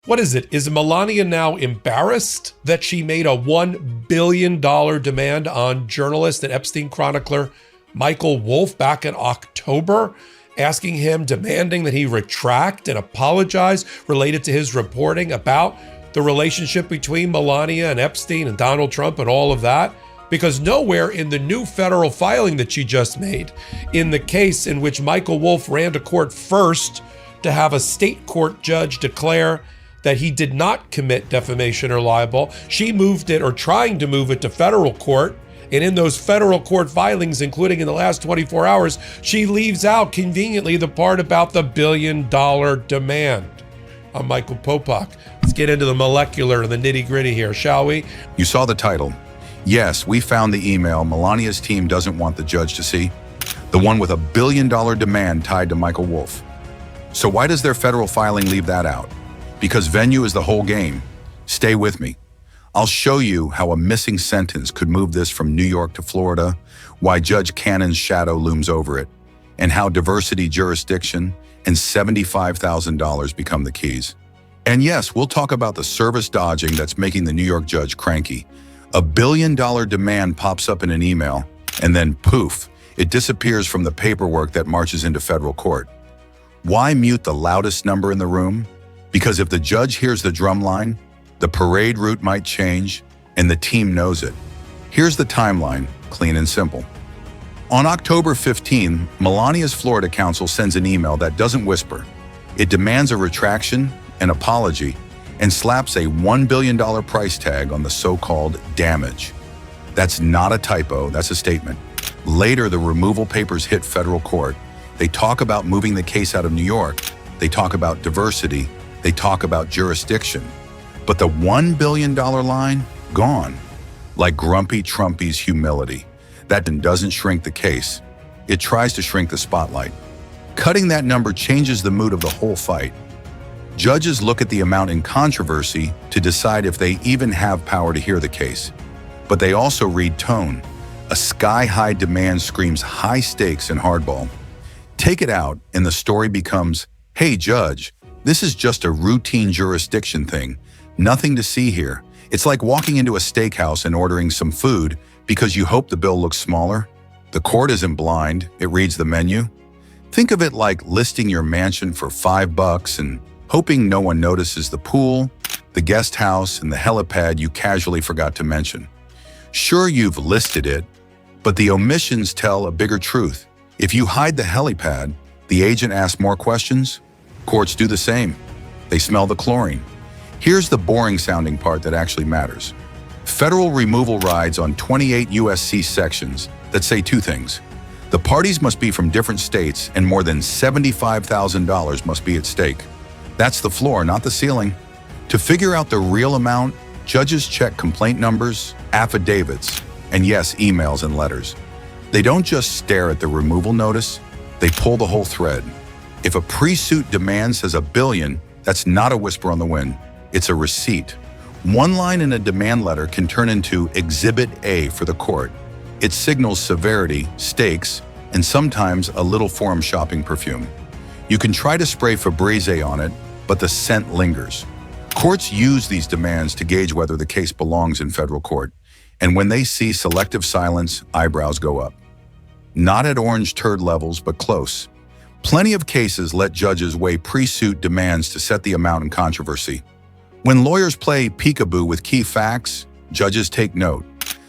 What is it? Is Melania now embarrassed that she made a $1 billion demand on journalist and Epstein chronicler Michael Wolff back in October, asking him, demanding that he retract and apologize related to his reporting about the relationship between Melania and Epstein and Donald Trump and all of that? Because nowhere in the new federal filing that she just made, in the case in which Michael Wolff ran to court first to have a state court judge declare that he did not commit defamation or libel, she moved it, or trying to move it, to federal court. And in those federal court filings, including in the last 24 hours, she leaves out conveniently the part about the $1 billion demand on Michael Popak. Let's get into the molecular and the nitty-gritty here, shall we? You saw the title. Yes, we found the email Melania's team doesn't want the judge to see. The one with a $1 billion demand tied to Michael Wolff. So why does their federal filing leave that out? Because venue is the whole game. Stay with me. I'll show you how a missing sentence could move this from New York to Florida, why Judge Cannon's shadow looms over it, and how diversity jurisdiction and $75,000 become the keys. And yes, we'll talk about the service dodging that's making the New York judge cranky. A $1 billion demand pops up in an email, and then poof, it disappears from the paperwork that marches into federal court. Why mute the loudest number in the room? Because if the judge hears the drum line, the parade route might change, and the team knows it. Here's the timeline, clean and simple. On October 15, Melania's Florida counsel sends an email that doesn't whisper. It demands a retraction, an apology, and slaps a $1 billion price tag on the so-called damage. That's not a typo, that's a statement. Later, the removal papers hit federal court. They talk about moving the case out of New York. They talk about diversity. They talk about jurisdiction. But the $1 billion line, gone. Like Grumpy Trumpy's humility. That doesn't shrink the case. It tries to shrink the spotlight. Cutting that number changes the mood of the whole fight. Judges look at the amount in controversy to decide if they even have power to hear the case. But they also read tone. A sky-high demand screams high stakes and hardball. Take it out, and the story becomes, hey, judge, this is just a routine jurisdiction thing. Nothing to see here. It's like walking into a steakhouse and ordering some food because you hope the bill looks smaller. The court isn't blind, it reads the menu. Think of it like listing your mansion for $5 and hoping no one notices the pool, the guest house, and the helipad you casually forgot to mention. Sure, you've listed it, but the omissions tell a bigger truth. If you hide the helipad, the agent asks more questions. Courts do the same. They smell the chlorine. Here's the boring-sounding part that actually matters. Federal removal rides on 28 USC sections that say two things. The parties must be from different states and more than $75,000 must be at stake. That's the floor, not the ceiling. To figure out the real amount, judges check complaint numbers, affidavits, and yes, emails and letters. They don't just stare at the removal notice, they pull the whole thread. If a pre-suit demand says $1 billion, that's not a whisper on the wind, it's a receipt. One line in a demand letter can turn into Exhibit A for the court. It signals severity, stakes, and sometimes a little forum shopping perfume. You can try to spray Febreze on it, but the scent lingers. Courts use these demands to gauge whether the case belongs in federal court. And when they see selective silence, eyebrows go up. Not at orange turd levels, but close. Plenty of cases let judges weigh pre-suit demands to set the amount in controversy. When lawyers play peekaboo with key facts, judges take note.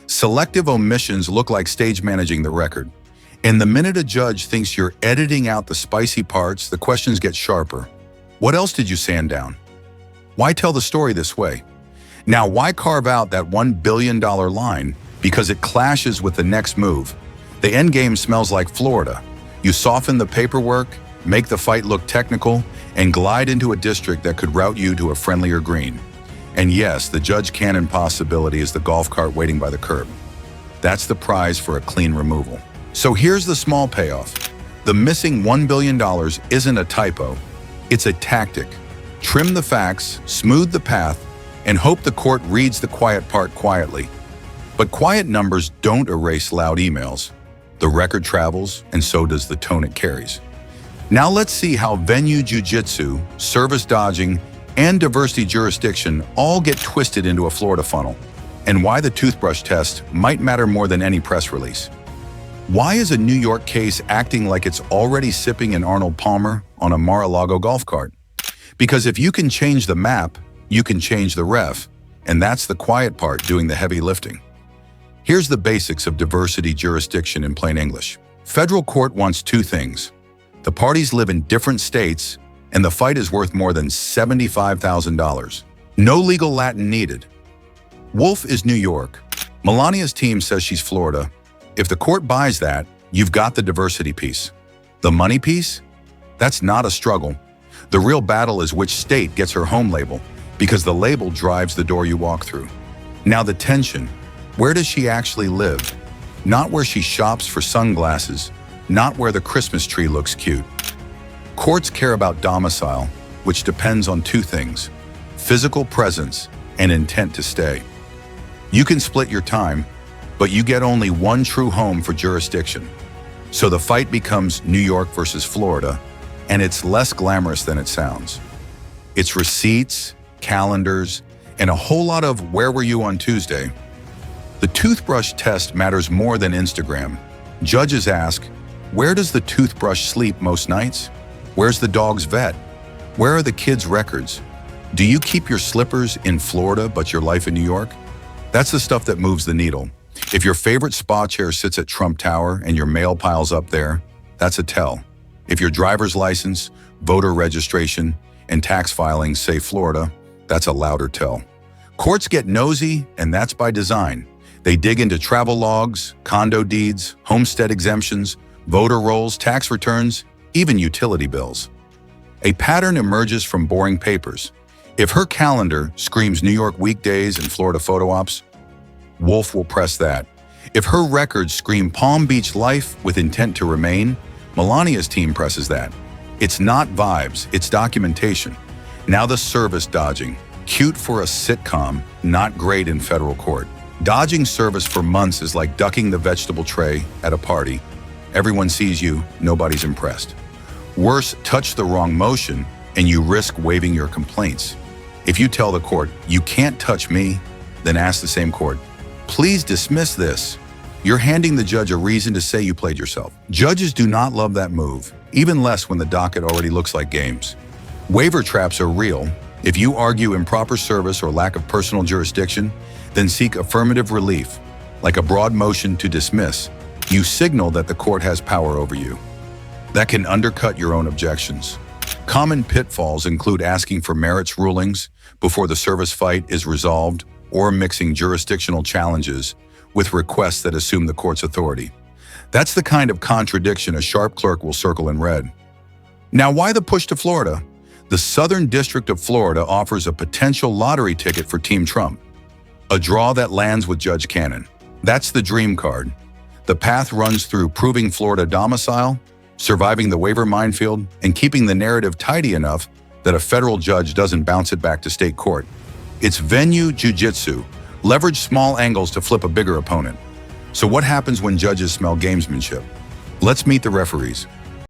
Selective omissions look like stage managing the record. And the minute a judge thinks you're editing out the spicy parts, the questions get sharper. What else did you sand down? Why tell the story this way? Now, why carve out that $1 billion line? Because it clashes with the next move. The end game smells like Florida. You soften the paperwork, make the fight look technical, and glide into a district that could route you to a friendlier green. And yes, the Judge Cannon possibility is the golf cart waiting by the curb. That's the prize for a clean removal. So here's the small payoff. The missing $1 billion isn't a typo, it's a tactic. Trim the facts, smooth the path, and hope the court reads the quiet part quietly. But quiet numbers don't erase loud emails. The record travels, and so does the tone it carries. Now let's see how venue jiu-jitsu, service dodging, and diversity jurisdiction all get twisted into a Florida funnel, and why the toothbrush test might matter more than any press release. Why is a New York case acting like it's already sipping an Arnold Palmer on a Mar-a-Lago golf cart? Because if you can change the map, you can change the ref, and that's the quiet part doing the heavy lifting. Here's the basics of diversity jurisdiction in plain English. Federal court wants two things. The parties live in different states, and the fight is worth more than $75,000. No legal Latin needed. Wolf is New York. Melania's team says she's Florida. If the court buys that, you've got the diversity piece. The money piece? That's not a struggle. The real battle is which state gets her home label, because the label drives the door you walk through. Now the tension. Where does she actually live? Not where she shops for sunglasses, not where the Christmas tree looks cute. Courts care about domicile, which depends on two things: physical presence and intent to stay. You can split your time, but you get only one true home for jurisdiction. So the fight becomes New York versus Florida, and it's less glamorous than it sounds. It's receipts, calendars, and a whole lot of "where were you on Tuesday?" The toothbrush test matters more than Instagram. Judges ask, where does the toothbrush sleep most nights? Where's the dog's vet? Where are the kids' records? Do you keep your slippers in Florida but your life in New York? That's the stuff that moves the needle. If your favorite spa chair sits at Trump Tower and your mail piles up there, that's a tell. If your driver's license, voter registration, and tax filings say Florida, that's a louder tell. Courts get nosy, and that's by design. They dig into travel logs, condo deeds, homestead exemptions, voter rolls, tax returns, even utility bills. A pattern emerges from boring papers. If her calendar screams New York weekdays and Florida photo ops, Wolf will press that. If her records scream Palm Beach life with intent to remain, Melania's team presses that. It's not vibes, it's documentation. Now the service dodging. Cute for a sitcom, not great in federal court. Dodging service for months is like ducking the vegetable tray at a party. Everyone sees you, nobody's impressed. Worse, touch the wrong motion and you risk waiving your complaints. If you tell the court, you can't touch me, then ask the same court, please dismiss this. You're handing the judge a reason to say you played yourself. Judges do not love that move, even less when the docket already looks like games. Waiver traps are real. If you argue improper service or lack of personal jurisdiction, then seek affirmative relief, like a broad motion to dismiss. You signal that the court has power over you. That can undercut your own objections. Common pitfalls include asking for merits rulings before the service fight is resolved, or mixing jurisdictional challenges with requests that assume the court's authority. That's the kind of contradiction a sharp clerk will circle in red. Now, why the push to Florida? The Southern District of Florida offers a potential lottery ticket for Team Trump. A draw that lands with Judge Cannon. That's the dream card. The path runs through proving Florida domicile, surviving the waiver minefield, and keeping the narrative tidy enough that a federal judge doesn't bounce it back to state court. It's venue jiu-jitsu. Leverage small angles to flip a bigger opponent. So what happens when judges smell gamesmanship? Let's meet the referees.